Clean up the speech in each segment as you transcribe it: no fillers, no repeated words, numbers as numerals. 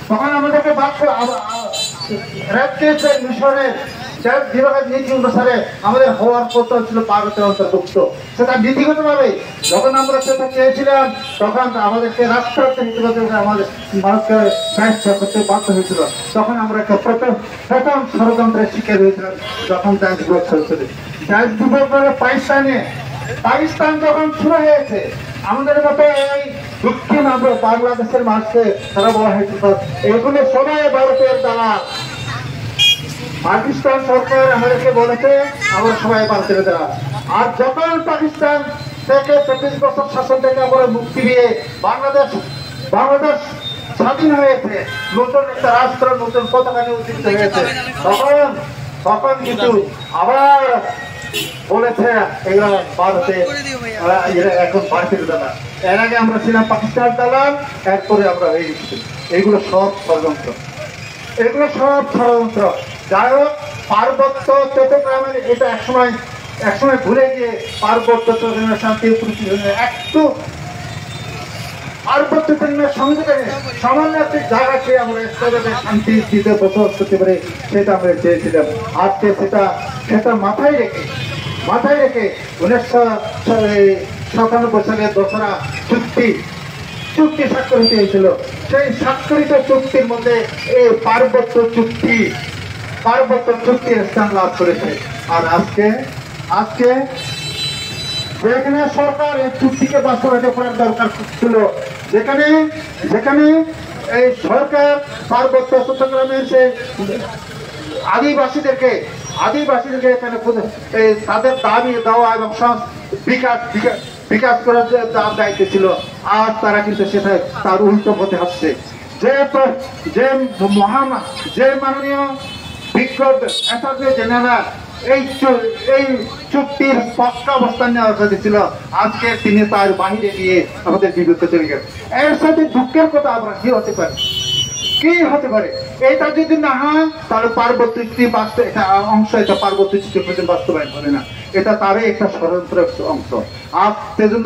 তখন আমাদেরকে মিশনের নীতি অনুসারে আমাদের হওয়ার কথা ছিল ভারতের অন্তর্ভুক্ত। সেটা নীতিগত ভাবে যখন আমরা সেটা চেয়েছিলাম তখন আমাদেরকে রাষ্ট্রায়ত্ত নীতিগত আমাদের ভারতকে সাহায্য করতে বাধ্য হয়েছিল। তখন আমরা একটা প্রথম ষড়যন্ত্রের শিকার হয়েছিলাম যখন দেশ দিবস চলছিল। দেশ দিবস পাকিস্তান যখন শুরু হয়েছে আমাদের মতো এই দক্ষিণ বাংলাদেশের মানুষকে তারা বলা হয়েছিল এগুলো সবাই ভারতের দ্বারা। পাকিস্তান সরকার আমাদেরকে বলেছে আমরা সবাই ভারতের দ্বারা। আর যখন পাকিস্তান থেকে 24 বছর শাসন থেকে আমরা মুক্তি দিয়ে বাংলাদেশ স্বাধীন হয়েছে, নতুন একটা রাষ্ট্র নতুন পতাকা নিয়ে উদ্দীপ্ত হয়েছে, তখন কিন্তু আবার বলেছে এগুলো ভারতে এখন ভারতের দ্বারা। এর আগে আমরা ছিলাম পাকিস্তান দালাল, এরপরে আমরা হয়ে গেছি। এগুলো সব ষড়যন্ত্র, যাই হোক পার্বত্য চট্টগ্রামের এটা একসময় ভুলে গিয়ে পার্বত্য চট্টগ্রামের শান্তি একটু পার্বত্য চট্টগ্রামের সংযোগে সামান্য একটি জায়গাকে আমরা শান্তি দিতে বসবাস করতে পারি সেটা আমরা চেয়েছিলাম। আজকে সেটা মাথায় রেখে 1997 সালে দোসরা চুক্তি স্বাক্ষরিত হয়েছিল। সেই স্বাক্ষরিত চুক্তির মধ্যে এই পার্বত্য চুক্তির স্থান লাভ করেছে। আর আজকে যেখানে সরকার এই চুক্তিকে বাস্তবায়িত করার দরকার ছিল, যেখানে এই সরকার পার্বত্য চট্টগ্রামের সে আদিবাসীদেরকে এখানে তাদের দাবি দেওয়া এবং বিকাশ করার যে দায়িত্ব ছিল, আর তারা কিন্তু সেটা তার উল্টো পথে আসছে। যে মাননীয় বিজ্ঞ অ্যাটর্নি জেনারেল এই চুক্তির পক্কা অবস্থান নেওয়ার কথা ছিল, আজকে তিনি তার বাহিরে গিয়ে আমাদের বিরুদ্ধে চলে গেলেন। এর সাথে দুঃখের কথা আমরা কি হতে পারে এটা যদি না হয় তাহলে পার্বত্য চুক্তি এটা পার্বত্য চুক্তি বাস্তবায়ন হবে না। এটা তারই একটা ষড়যন্ত্রের অংশ। সেজন্য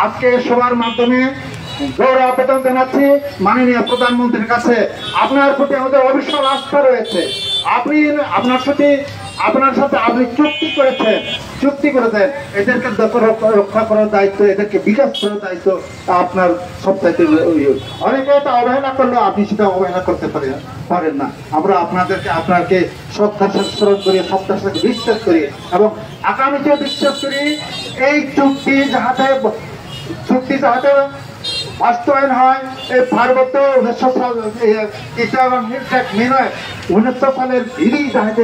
আজকে সবার মাধ্যমে জোর আবেদন জানাচ্ছি মাননীয় প্রধানমন্ত্রীর কাছে, আপনার প্রতি আমাদের অবিশ্বাস আস্থা রয়েছে। আপনার সাথে আপনি চুক্তি করেছেন এদেরকে রক্ষা করার দায়িত্ব, এদেরকে বিকাশ করার দায়িত্ব আপনার সবচাইতে। অনেকে এটা অবহেলা করলেও আপনি সেটা অবহেলা করতে পারেন না। আমরা আপনাকে শ্রদ্ধার সাথে স্মরণ করি, শ্রদ্ধার সাথে বিশ্বাস করি এবং আগামীতেও বিশ্বাস করি এই চুক্তি যাহাতে বাস্তবায়ন হয়। এই পার্বত্য 1900 সালের ভিড়ি যাহাতে